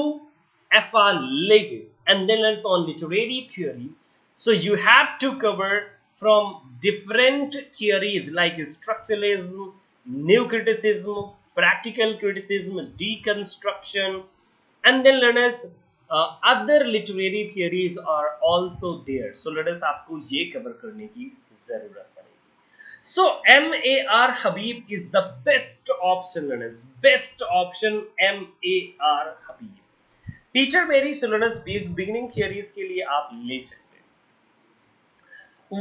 F.R. Lewis, and then learners on literary theory, so you have to cover from different theories like structuralism, new criticism, practical criticism, deconstruction, and then learners other literary theories are also there. So learners, आपको ये cover करने की जरूरत है. So M.A.R. Habib is the best option, learners. Best option M.A.R. Habib. Peter Berry, so learners, beginning theories के लिए आप ले सकते हैं.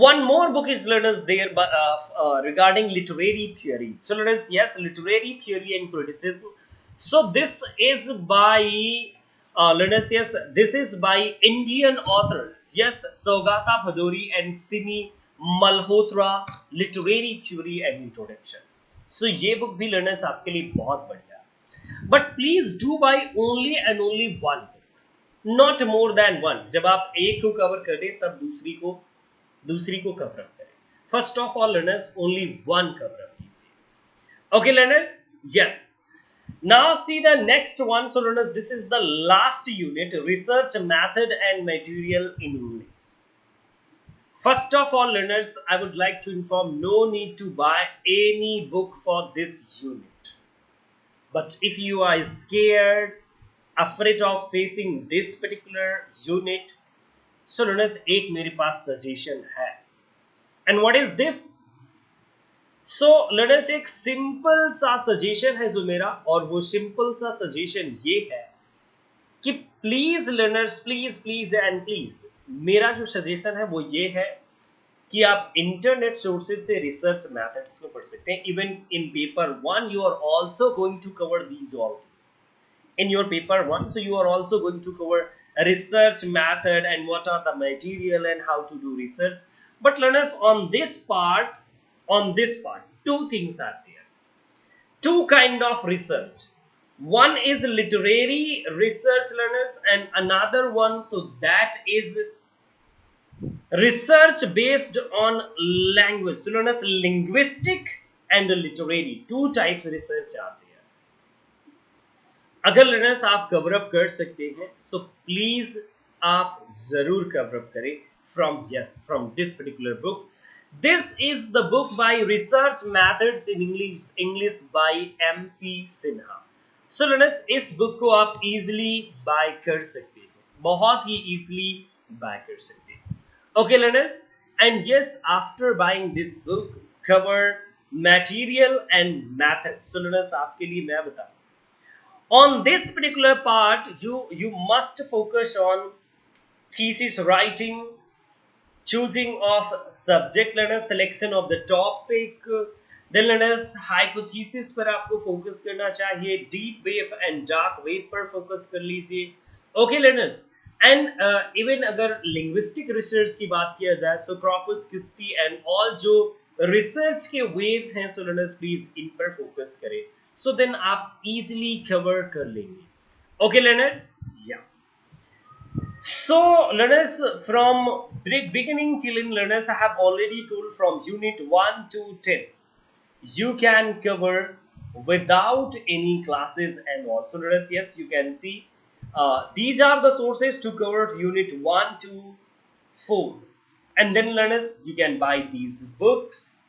One more book is learners there regarding literary theory. So learners, yes, literary theory and criticism. So this is by learners, yes, this is by Indian authors. Yes, Saugata Bhaduri and Simi Malhotra, literary theory and introduction. So ये book भी learners आपके लिए बहुत बढ़िया है. But please do buy only and only one book, not more than one. जब आप एक को कवर करें तब दूसरी को कवर अप करें. First of all learners only one cover up कीजिए. Okay learners, yes. Now see the next one. So learners, this is the last unit, research method and material in English. First of all learners, I would like to inform no need to buy any book for this unit. But if you are scared, afraid of facing this particular unit, so learners, एक मेरे पास suggestion है. And what is this? So learners, एक simple सा suggestion है जो मेरा, और वो simple सा suggestion ये है कि please learners, please and please, मेरा जो सजेशन है वो ये है कि आप इंटरनेट सोर्सेज से रिसर्च मेथड्स को पढ़ सकते हैं. Even in paper 1 you are also going to cover these all things in your paper 1. So you are also going to cover research method and what are the material and how to do research. But learners, on this part two things are there, two kind of research. One is literary research learners and another one, so that is research based on language. So learners, linguistic and literary, two types of research are there. अगर learners आप cover up कर सकते हैं so please आप जरूर cover up करें from this particular book. This is the book by Research Methods in English by M.P. Sinha. So learners, इस book को आप इजीली बाय कर सकते हैं, बहुत ही इजीली बाय कर सकते हैं. Okay learners, and yes, after buying this book cover material and method. So learners, आपके लिए मैं बताऊं, on this particular part you must focus on thesis writing, choosing of subject, learners, selection of the topic. Then learners, hypothesis पर आपको focus करना चाहिए, deep wave and dark wave पर focus कर लीजिए. ओके लर्नर्स, एंड इवन अगर linguistic research की बात किया जाए सो क्रॉपस क्रिस्टी एंड ऑल जो रिसर्च के वेव्स हैं, सो लर्नर्स प्लीज इन पर फोकस करें, सो देन आप इजीली कवर कर लेंगे. ओके लर्नर्स, या. So learners, from beginning till end, learners, I have already told from unit 1 to 10 you can cover without any classes and all. So learners, yes, you can see these are the sources to cover unit 1 to 4, and then learners, you can buy these books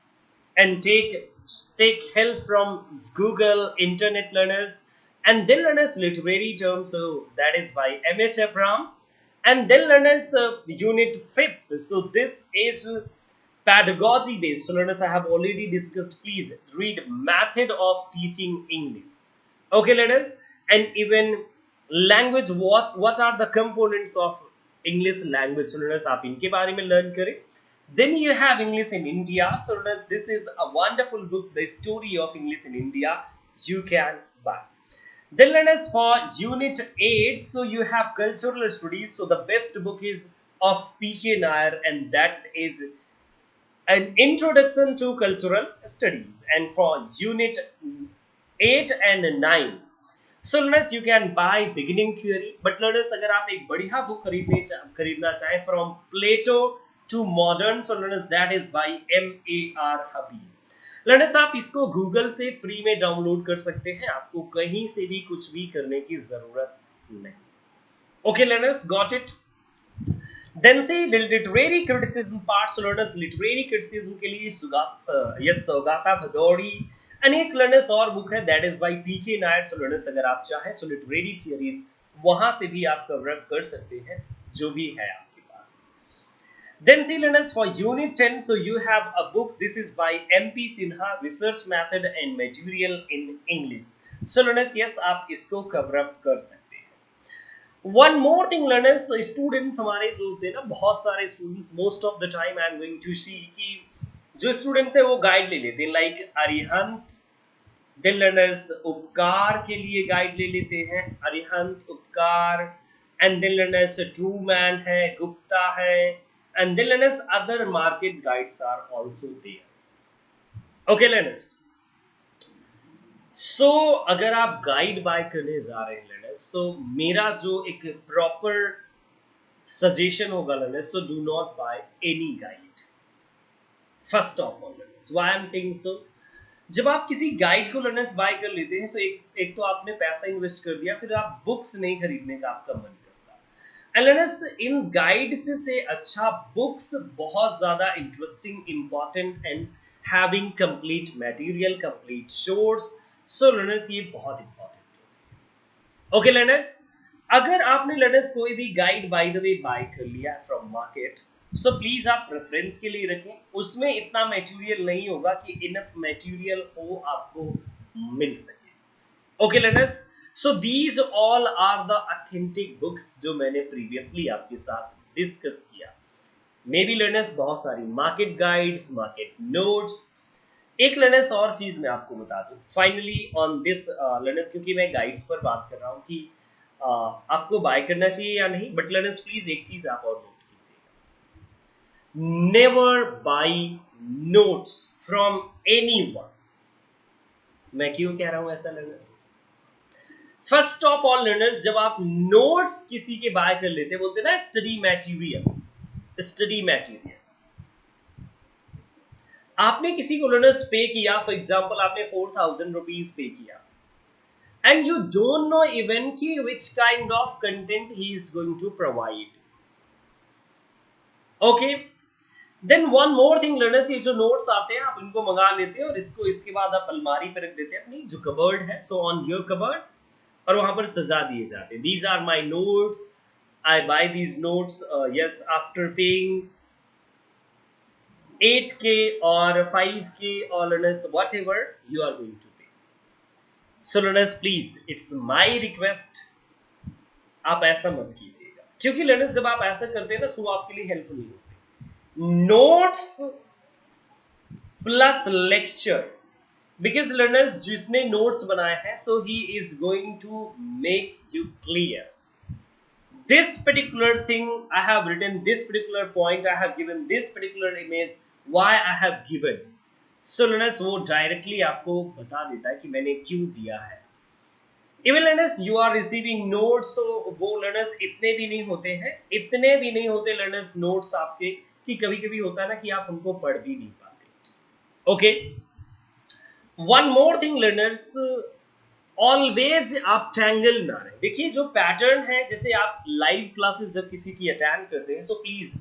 and take help from Google, internet learners, and then learners literary terms. So that is by M.H. Abram, and then learners unit 5th. So this is pedagogy based. So learners, I have already discussed. Please read method of teaching English. Okay, learners, and even language. What are the components of English language? So learners, आप इनके बारे में learn करें. Then you have English in India. So learners, this is a wonderful book, The Story of English in India. You can buy. Then learners, for unit 8, so you have cultural studies. So the best book is of P.K. Nair, and that is an introduction to cultural studies. And for unit 8 and 9, so learners, you can buy beginning theory. But learners, अगर आप एक बढ़िया book खरीदना चाहें from Plato to modern, so learners, that is by M.A.R. Habib. Learners, आप इसको Google से free में डाउनलोड कर सकते हैं. आपको कहीं से भी कुछ भी करने की जरूरत नहीं. Okay learners, got it. Then से literary criticism part. So learners, literary criticism के लिए सौगाता भदौड़ी अनेक लर्नर्स और बुक है, that is by PK Nair. So learners, अगर आप चाहें सो लिटरेरी थियरीज वहां से भी आप कवर अप कर सकते हैं जो भी है आपके पास. Then see learners, for unit 10, so you have a book. This is by MP Sinha, Research Method and Material in English. So learners, yes, आप इसको cover up कर सकते हैं. One more thing learners, students हमारे जो होते हैं ना, बहुत सारे students, most of the time I am going to see कि जो students है वो गाइड ले लेते हैं, like अरिहंत. Then learners, उपकार के लिए गाइड ले लेते हैं, अरिहंत, उपकार. And then learners, Truman है, गुप्ता है. And then learners, other market guides are also there. Okay learners, so अगर आप गाइड बाय करने जा रहे हैं learners, so मेरा जो एक प्रॉपर सजेशन होगा learners, so do not buy any guide first of all learners. Why I'm saying so? जब आप किसी गाइड को learners बाय कर लेते हैं, so एक तो आपने पैसा इन्वेस्ट कर दिया, फिर आप बुक्स नहीं खरीदने का आपका मन. लर्नर्स, इन गाइड्स से अच्छा बुक्स बहुत ज्यादा interesting, important and having complete material, complete source. So learners, ये बहुत इंपॉर्टेंट है. ओके लर्नर्स, अगर आपने लर्नर्स कोई भी guide by the way by कर लिया फ्रॉम मार्केट, सो प्लीज आप रेफरेंस के लिए रखें. उसमें इतना मटेरियल नहीं होगा कि इनफ मटेरियल हो आपको मिल सके. Okay learners, so these all are the authentic books जो मैंने previously आपके साथ डिस्कस किया. मे बी लर्नर्स, बहुत सारी मार्केट गाइड्स, मार्केट नोट्स. एक लर्नर्स और चीज मैं आपको बता दूं फाइनली ऑन दिस लर्नर्स, क्योंकि मैं गाइड्स पर बात कर रहा हूं कि आपको बाय करना चाहिए या नहीं. बट लर्नर्स, प्लीज एक चीज आप और नोट कीजिएगा, never buy notes from anyone. मैं क्यों कह रहा हूं ऐसा learners? First of all learners, जब आप नोट्स किसी के बाय कर लेते हैं, बोलते हैं ना स्टडी मटेरियल, स्टडी मटेरियल. आपने किसी को लर्नर्स पे किया, फॉर एग्जांपल आपने 4000 रुपीज पे किया, and you don't know even कि which kind of content he is going to provide. Okay, then one more thing learners, ये जो नोट्स आते हैं आप इनको मंगा लेते हैं और इसके बाद आप अलमारी पर रख देते हैं अपनी जो कबर्ड है, सो ऑन योर कबर्ड, और वहां पर सजा दिए जाते हैं. These are my notes. I buy these notes. Yes, after paying 8K or 5K or learners, whatever you are going to pay. So learners, please, it's my request. आप ऐसा मत कीजिएगा, क्योंकि learners जब आप ऐसा करते हैं ना, तो आपके लिए हेल्पफुल नहीं होते. Notes plus lecture. Because learners, जिसने नोट्स बनाए हैं, so he is going to make you clear this particular thing. I have written this particular point, I have given this particular image, why I have given. So learners, वो directly आपको बता देता है कि मैंने क्यों दिया है. Even learners, you are receiving notes, so वो learners इतने भी नहीं होते learners notes आपके, कि कभी-कभी होता है ना कि आप उनको पढ़ भी नहीं पाते. Okay. One more thing learners, always आप टैंगल ना रहे. देखिए जो पैटर्न है, जैसे आप लाइव क्लासेस जब किसी की अटेंड करते हैं, so please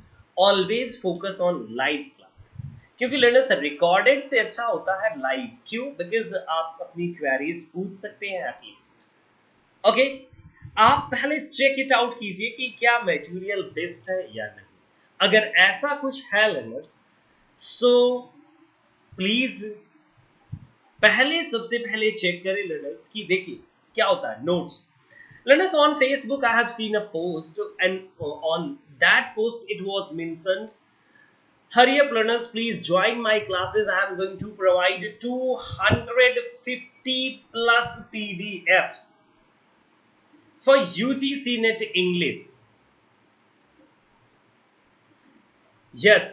always focus on live classes. क्योंकि लर्नर्स रिकॉर्डेड से अच्छा होता है लाइव। क्यों? बिकॉज आप अपनी क्वेरीज पूछ सकते हैं एटलीस्ट। ओके, आप पहले चेक इट आउट कीजिए कि क्या मटेरियल बेस्ट है या नहीं। अगर ऐसा कुछ है लर्नर्स, सो प्लीज पहले सबसे पहले चेक करें लर्नर्स कि देखिए क्या होता है notes. Learners, on Facebook, I have seen a post, and on that post, it was mentioned, hurry up, learners, please join my classes. I am going to provide 250 plus PDFs for UGC Net English. Yes,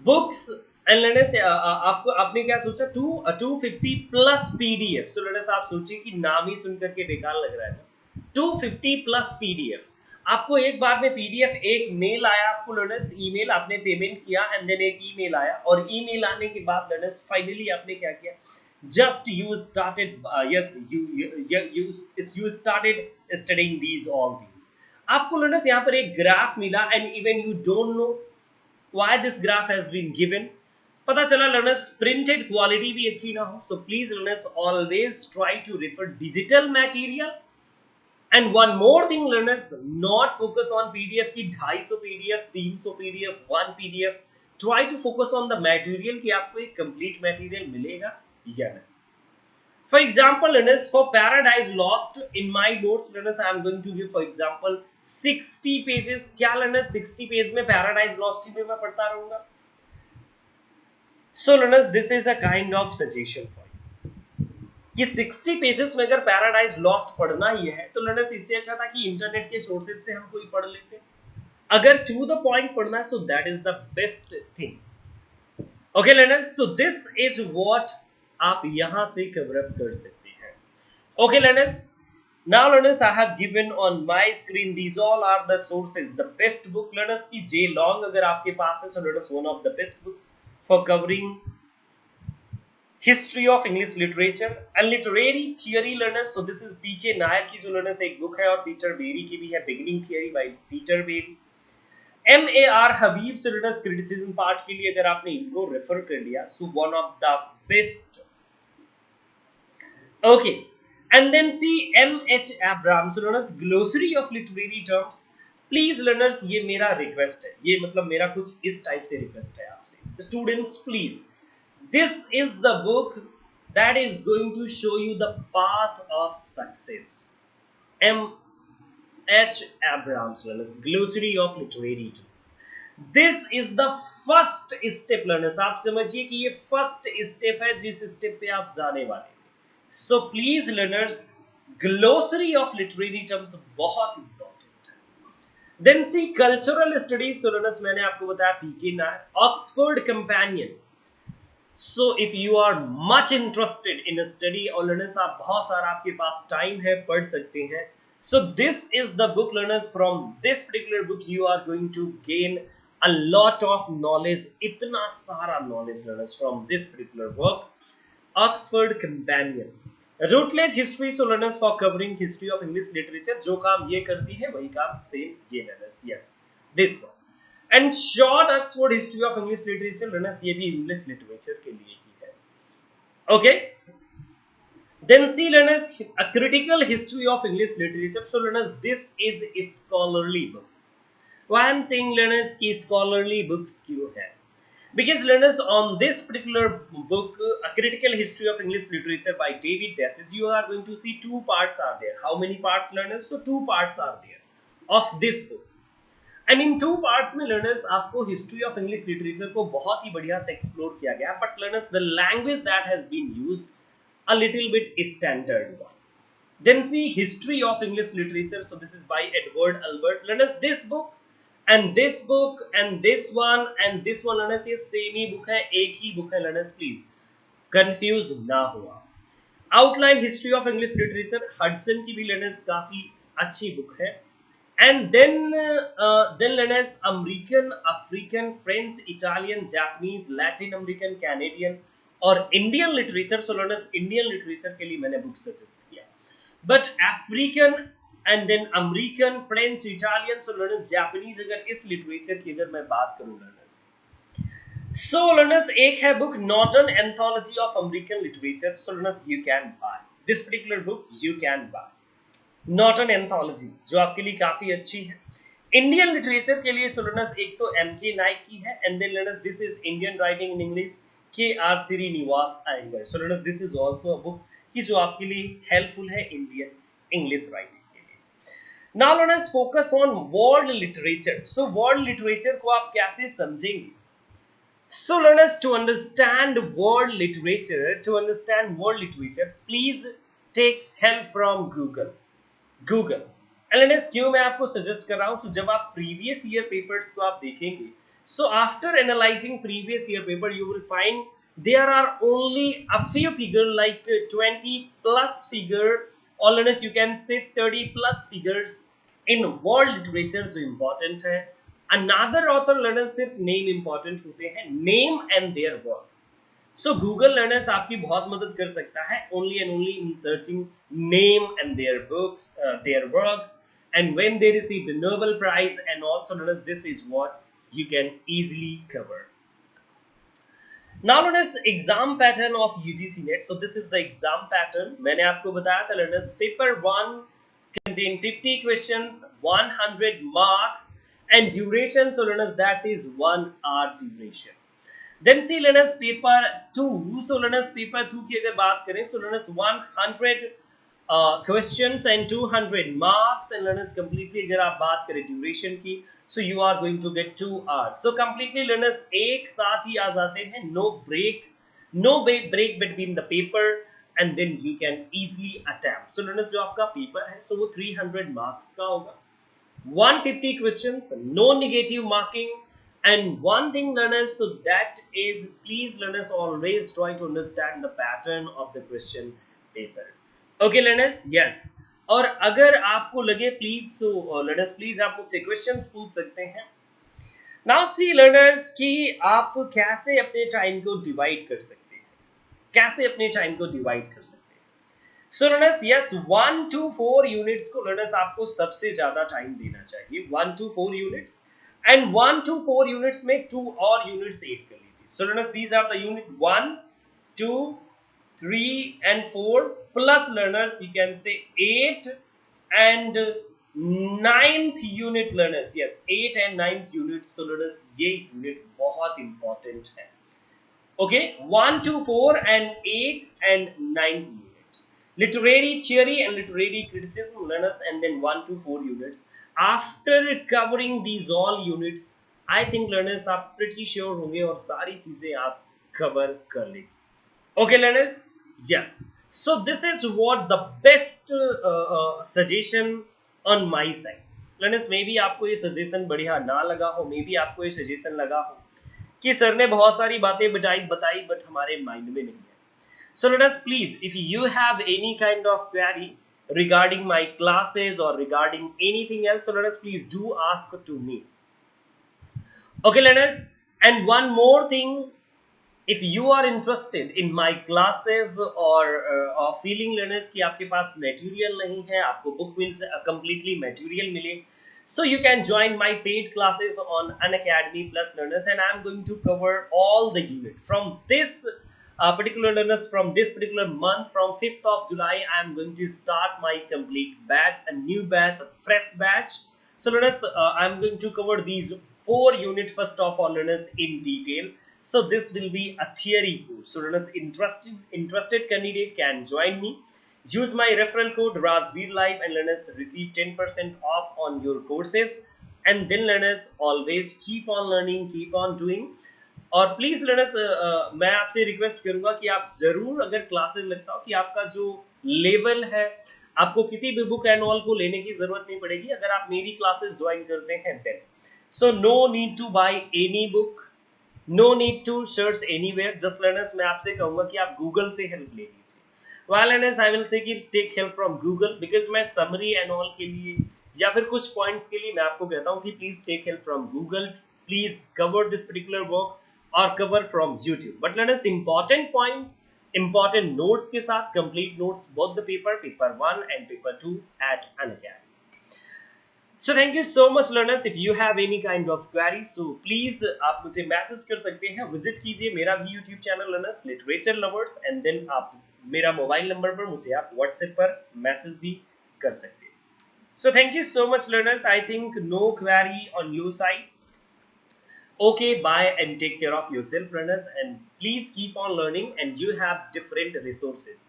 books and learners, आपको आपने क्या सोचा? 250 plus PDF. So learners, आप सोचिए कि नाम ही सुनकर के बेकार लग रहा है ना। 250 प्लस पीडीएफ। आपको एक बार में पीडीएफ, एक मेल आया आपको लर्नर्स, ईमेल, आपने पेमेंट किया एंड देन एक ईमेल आया, और ईमेल आने के बाद लर्नर्स फाइनली आपने क्या किया? Just you started, yes, you started studying these all things. आपको लर्नर्स यहाँ पर एक ग्राफ मिला and even you don't know why this graph has been given. पता चला लर्नर्स प्रिंटेड क्वालिटी भी अच्छी ना हो। So please learners always try to refer digital material. And one more thing learners, not focus on PDF की 250 PDF, 300 PDF, 1 PDF. Try to focus on the material कि आपको एक complete material मिलेगा या नहीं। For example learners, for Paradise Lost, in my notes learners, I am going to give for example 60 pages. क्या learners 60 page में Paradise Lost ही में मैं पढ़ता रहूँगा? So learners, this is a kind of suggestion for you कि 60 pages में अगर paradise lost पढ़ना ही है तो लर्नर्स इससे अच्छा था कि इंटरनेट के सोर्सेज से हम कोई पढ़ लेते। अगर टू द पॉइंट पढ़ना है, so that is the best thing. Okay learners, so this is what आप यहां से कवर अप कर सकते हैं। Okay learners, now learners I have given on my screen these all are the sources. The best book learners की J Long अगर आपके पास है, so learners one of the best books for covering history of English literature and literary theory learners. So this is पीके नायर की जो learners एक book है, और पीटर बेरी की भी है, beginning theory by Peter Barry. MAR Habib से लर्नर्स क्रिटिसिज्म पार्ट के लिए अगर आपने इनको रेफर कर लिया, so one of the best. Okay, and then see MH Abraham से learners glossary of literary terms. Please learners, ये मेरा रिक्वेस्ट है, ये मतलब मेरा कुछ इस टाइप से रिक्वेस्ट है आपसे students, please this is the book that is going to show you the path of success. MH Abrams learners glossary of literary terms. This is the first step learners। आप समझिए कि ये first step है जिस step पे आप जाने वाले हैं। So please learners, glossary of literary terms बहुत इंपॉर्टेंट है। Then see cultural studies. So learners मैंने आपको बताया PK Nair, Oxford companion. So if you are much interested in a study or learners, आप बहुत सारा आपके पास टाइम है, पढ़ सकते हैं। So this is the book learners, from this particular book you are going to gain a lot of knowledge, इतना सारा knowledge learners from this particular book, Oxford Companion। Routledge History, so learners for covering history of English literature, जो काम ये करती है वही काम same ये learners, yes, this one। And short Oxford history of English literature learners, ये भी इंग्लिश लिटरेचर के लिए ही है। Okay, then see learners a critical history of English literature. So learners this is a scholarly book. Why I am saying learners की scholarly books क्यों है? Because learners on this particular book a critical history of English literature by David Daiches, you are going to see two parts are there. How many parts learners? So two parts are there of this book. And in two parts में learners आपको history of English literature को बहुत ही बढ़िया से explore किया गया, but learners the language that has been used a little bit standard one. Then see history of English literature. So this is by Edward Albert. Learners this book and this book and this one learners ये same ही book है, एक ही book है learners, please confuse ना हुआ। Outline history of English literature Hudson की भी learners काफी अच्छी बुक है। And then learners American, African, French, Italian, Japanese, Latin American, Canadian और Indian literature। So learners Indian literature के लिए मैंने बुक सजेस्ट किया, but African and then American, French, Italian, so learners Japanese, अगर इस literature की अगर मैं बात करूँ learners, सो लर्नर्स एक है book Norton anthology of American literature. So learners you can by this particular book, you can buy Norton anthology, जो आपके लिए काफी अच्छी है इंडियन लिटरेचर के लिए. सो लर्नर्स एक तो एम.के. नाइक की है, and then learners this is Indian writing in English K R. Srinivasa Iyengar. So learners this is also a book कि जो आपके लिए हेल्पफुल है इंडियन इंग्लिश राइटिंग के लिए. Now learners focus on world literature. So world literature को आप कैसे समझेंगे? So learners, to understand world literature, please take help from Google. And learners, क्यों मैं आपको सजेस्ट कर रहा हूँ? So जब आप previous year papers को आप देखेंगे, so after analyzing previous year paper, you will find there are only a few figure like 20 plus figure, or learners you can say 30 plus figures in world literature जो important है. Another author learners सिर्फ name important होते हैं, name and their work. So Google learners आपकी बहुत मदद कर सकता है only and only in searching name and their books, their works, and when they received the Nobel prize and also learners this is what you can easily cover. Now learners exam pattern of UGC NET. So this is the exam pattern. मैंने आपको बताया था learners paper 1 contain 50 questions, 100 marks, and duration, so learners, that is 1 hour duration. Then see learners paper 2. So learners paper 2 की अगर बात करें, so learners 100 questions and 200 marks, and learners completely अगर आप बात करें duration की, so you are going to get 2 hours. So completely learners एक साथ ही आ जाते हैं, no break between the paper, and then you can easily attempt. So learners जो आपका पेपर है, so वो 300 marks का होगा, 150 questions, no negative marking, and one thing learners, so that is, please learners always try to understand the pattern of the question paper. Okay learners, yes. और अगर आपको लगे प्लीज, so learners please आप मुझसे questions पूछ सकते हैं. Now see learners कि आप कैसे अपने टाइम को डिवाइड कर सकते हैं, कैसे अपने टाइम को डिवाइड कर सकते हैं. So learners, yes, 1 to 4 units को learners आपको सबसे ज्यादा टाइम देना चाहिए, 1 to 4 units, and 1 to 4 units में 2 और units ऐड कर लीजिए. So learners, these are the unit 1, 2, 3 and 4 plus learners you can say 8 and 9th unit learners. Yes, 8 and 9th unit. So learners ये unit बहुत important है. Okay, 1 to 4 and 8 and 9th unit. Literary theory and literary criticism learners, and then 1 to 4 units. After covering these all units, I think learners आप pretty sure होंगे और सारी चीजें आप cover कर लेंगे. Okay learners, yes. So this is what the best suggestion on my side. Learners, maybe आपको ये suggestion बढ़िया ना लगा हो, maybe आपको ये suggestion लगा हो कि सर ने बहुत सारी बातें बताई but हमारे mind में नहीं है. So let us please, if you have any kind of query regarding my classes or regarding anything else, so let us please do ask to me. Okay learners, and one more thing, if you are interested in my classes or feeling learners कि आपके पास material नहीं है, आपको book means completely material मिले, so you can join my paid classes on Unacademy plus learners, and I am going to cover all the unit from this particular learners. From this particular month, from 5th of July, I am going to start my complete batch, a new batch, a fresh batch. So learners, I am going to cover these 4 units first of all learners in detail. So this will be a theory course. So learners, interested candidate can join me. Use my referral code Rajveerlive and learners receive 10% off on your courses. And then learners always keep on learning, keep on doing. और please learners मैं आपसे request करूंगा कि आप जरूर, अगर classes लगता हो कि आपका जो लेवल है, आपको किसी भी बुक एनुअल को लेने की जरूरत नहीं पड़ेगी अगर आप मेरी क्लासेस ज्वाइन करते हैं then. So no need to buy any book, no need to search anywhere. Just learners मैं आपसे कहूंगा कि आप गूगल से हेल्प ले लीजिए. While learners I will say कि take help from Google, because मैं समरी एनुअल के लिए या फिर कुछ पॉइंट्स के लिए मैं आपको कहता हूं कि please take help from Google, please cover this particular work or cover from YouTube. But let us important point, important notes के साथ complete notes both the paper 1 and paper 2 at Unacademy. So thank you so much learners. If you have any kind of query, so please आप मुझे message कर सकते हैं, visit कीजिए मेरा भी YouTube channel learners literature lovers, and then आप मेरा मोबाइल नंबर पर मुझे आप व्हाट्सएप पर मैसेज भी कर सकते हैं. So thank you so much learners. I think no query on your side. Okay, bye and take care of yourself learners, and please keep on learning, and you have different resources.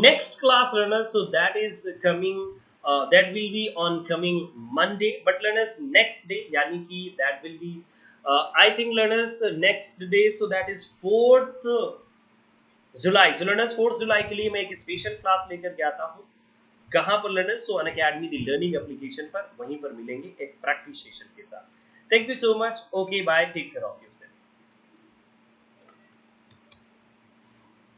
Next class learners, so that is coming, that will be on coming Monday, but learners next day yani ki that will be I think learners next day, so that is 4th July. So learners 4th जुलाई के लिए मैं एक special class लेकर के आता हूँ. कहाँ पर learners? So Unacademy the learning application पर, वहीं पर मिलेंगे एक प्रैक्टिस सेशन के साथ. Thank you so much. Okay bye, take care of you.